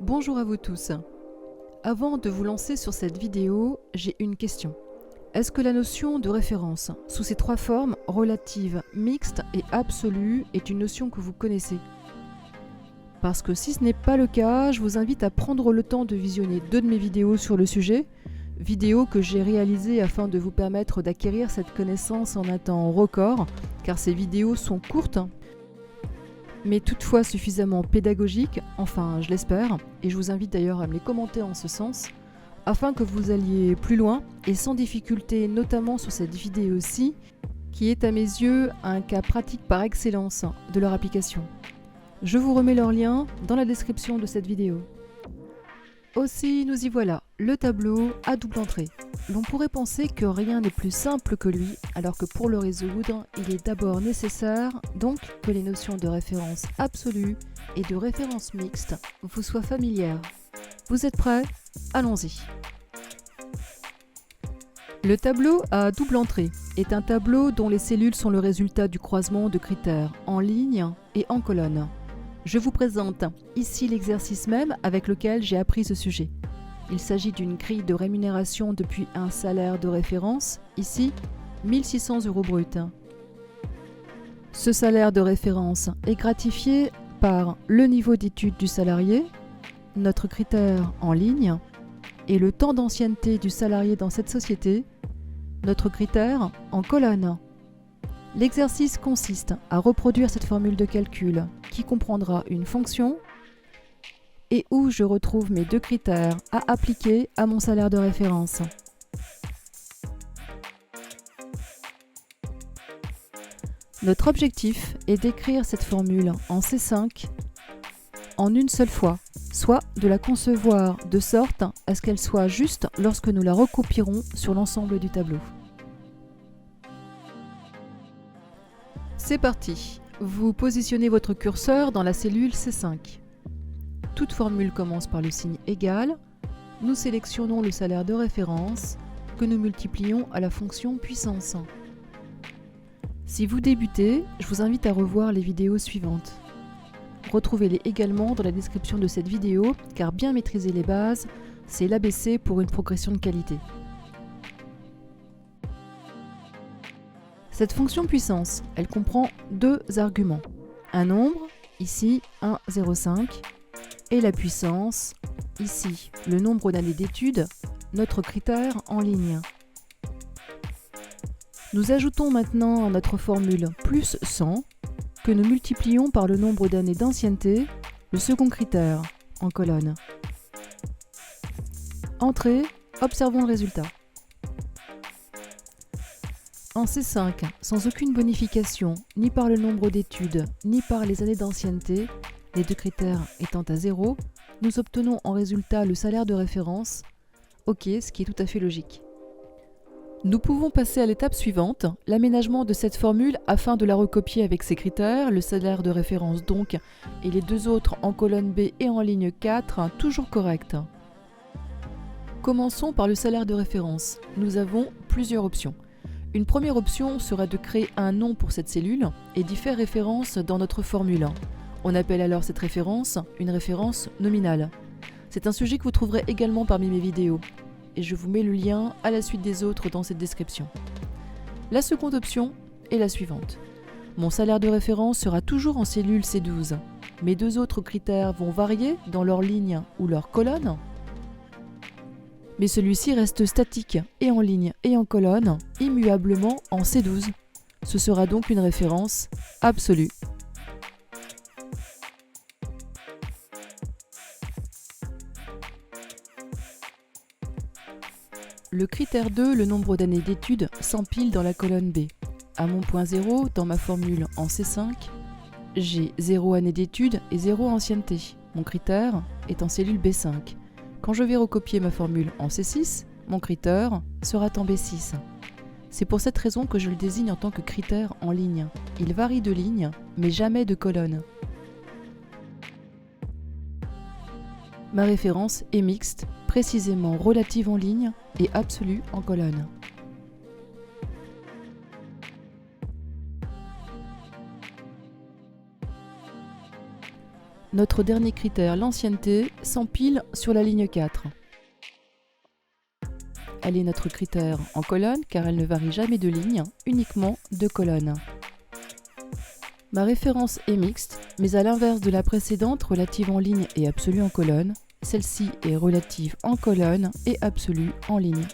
Bonjour à vous tous. Avant de vous lancer sur cette vidéo, j'ai une question. Est-ce que la notion de référence, sous ses trois formes, relative, mixte et absolue, est une notion que vous connaissez? Parce que si ce n'est pas le cas, je vous invite à prendre le temps de visionner 2 de mes vidéos sur le sujet, vidéos que j'ai réalisées afin de vous permettre d'acquérir cette connaissance en un temps record, car ces vidéos sont courtes, mais toutefois suffisamment pédagogiques, enfin je l'espère, et je vous invite d'ailleurs à me les commenter en ce sens, afin que vous alliez plus loin et sans difficulté, notamment sur cette vidéo-ci, qui est à mes yeux un cas pratique par excellence de leur application. Je vous remets leur lien dans la description de cette vidéo. Aussi, nous y voilà, le tableau à double entrée. L'on pourrait penser que rien n'est plus simple que lui, alors que pour le résoudre, il est d'abord nécessaire donc que les notions de référence absolue et de référence mixte vous soient familières. Vous êtes prêts? Allons-y. Le tableau à double entrée est un tableau dont les cellules sont le résultat du croisement de critères en ligne et en colonne. Je vous présente ici l'exercice même avec lequel j'ai appris ce sujet. Il s'agit d'une grille de rémunération depuis un salaire de référence, ici 1 600 € brut. Ce salaire de référence est gratifié par le niveau d'études du salarié, notre critère en ligne, et le temps d'ancienneté du salarié dans cette société, notre critère en colonne. L'exercice consiste à reproduire cette formule de calcul qui comprendra une fonction et où je retrouve mes 2 critères à appliquer à mon salaire de référence. Notre objectif est d'écrire cette formule en C5 en une seule fois, soit de la concevoir de sorte à ce qu'elle soit juste lorsque nous la recopierons sur l'ensemble du tableau. C'est parti. Vous positionnez votre curseur dans la cellule C5. Toute formule commence par le signe égal. Nous sélectionnons le salaire de référence que nous multiplions à la fonction puissance. Si vous débutez, je vous invite à revoir les vidéos suivantes. Retrouvez-les également dans la description de cette vidéo, car bien maîtriser les bases, c'est l'ABC pour une progression de qualité. Cette fonction puissance, elle comprend 2 arguments. Un nombre, ici 1,05, et la puissance, ici le nombre d'années d'études, notre critère en ligne. Nous ajoutons maintenant à notre formule plus 100, que nous multiplions par le nombre d'années d'ancienneté, le second critère, en colonne. Entrée, observons le résultat. En C5, sans aucune bonification, ni par le nombre d'études, ni par les années d'ancienneté, les 2 critères étant à 0, nous obtenons en résultat le salaire de référence, OK, ce qui est tout à fait logique. Nous pouvons passer à l'étape suivante, l'aménagement de cette formule afin de la recopier avec ces critères, le salaire de référence donc, et les 2 autres en colonne B et en ligne 4, toujours corrects. Commençons par le salaire de référence. Nous avons plusieurs options. Une première option sera de créer un nom pour cette cellule et d'y faire référence dans notre formule. On appelle alors cette référence une référence nominale. C'est un sujet que vous trouverez également parmi mes vidéos. Et je vous mets le lien à la suite des autres dans cette description. La seconde option est la suivante. Mon salaire de référence sera toujours en cellule C12. Mes 2 autres critères vont varier dans leur ligne ou leur colonne, mais celui-ci reste statique et en ligne et en colonne, immuablement en C12. Ce sera donc une référence absolue. Le critère 2, le nombre d'années d'études, s'empile dans la colonne B. À mon point 0, dans ma formule en C5, j'ai 0 année d'études et 0 ancienneté. Mon critère est en cellule B5. Quand je vais recopier ma formule en C6, mon critère sera en B6. C'est pour cette raison que je le désigne en tant que critère en ligne. Il varie de ligne, mais jamais de colonne. Ma référence est mixte, précisément relative en ligne et absolue en colonne. Notre dernier critère, l'ancienneté, s'empile sur la ligne 4. Elle est notre critère en colonne car elle ne varie jamais de ligne, uniquement de colonne. Ma référence est mixte, mais à l'inverse de la précédente relative en ligne et absolue en colonne, celle-ci est relative en colonne et absolue en ligne.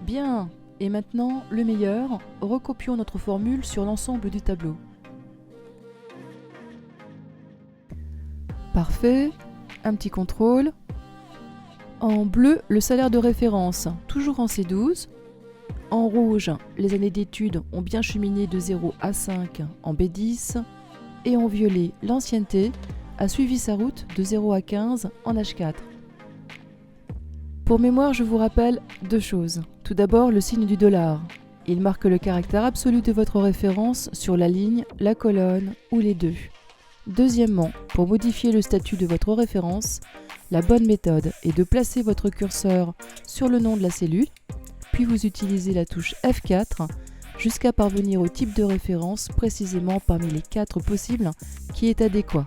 Bien, et maintenant le meilleur, recopions notre formule sur l'ensemble du tableau. Parfait, un petit contrôle. En bleu, le salaire de référence, toujours en C12. En rouge, les années d'études ont bien cheminé de 0 à 5 en B10. Et en violet, l'ancienneté a suivi sa route de 0 à 15 en H4. Pour mémoire, je vous rappelle deux choses. Tout d'abord, le signe du $. Il marque le caractère absolu de votre référence sur la ligne, la colonne ou les deux. Deuxièmement, pour modifier le statut de votre référence, la bonne méthode est de placer votre curseur sur le nom de la cellule, puis vous utilisez la touche F4 jusqu'à parvenir au type de référence précisément parmi les 4 possibles qui est adéquat.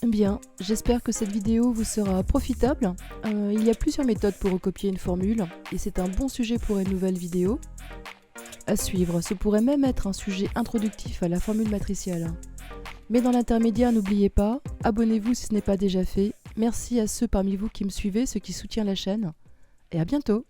Bien, j'espère que cette vidéo vous sera profitable. Il y a plusieurs méthodes pour recopier une formule et c'est un bon sujet pour une nouvelle vidéo. À suivre, ce pourrait même être un sujet introductif à la formule matricielle. Mais dans l'intermédiaire, n'oubliez pas, abonnez-vous si ce n'est pas déjà fait. Merci à ceux parmi vous qui me suivez, ceux qui soutiennent la chaîne. Et à bientôt!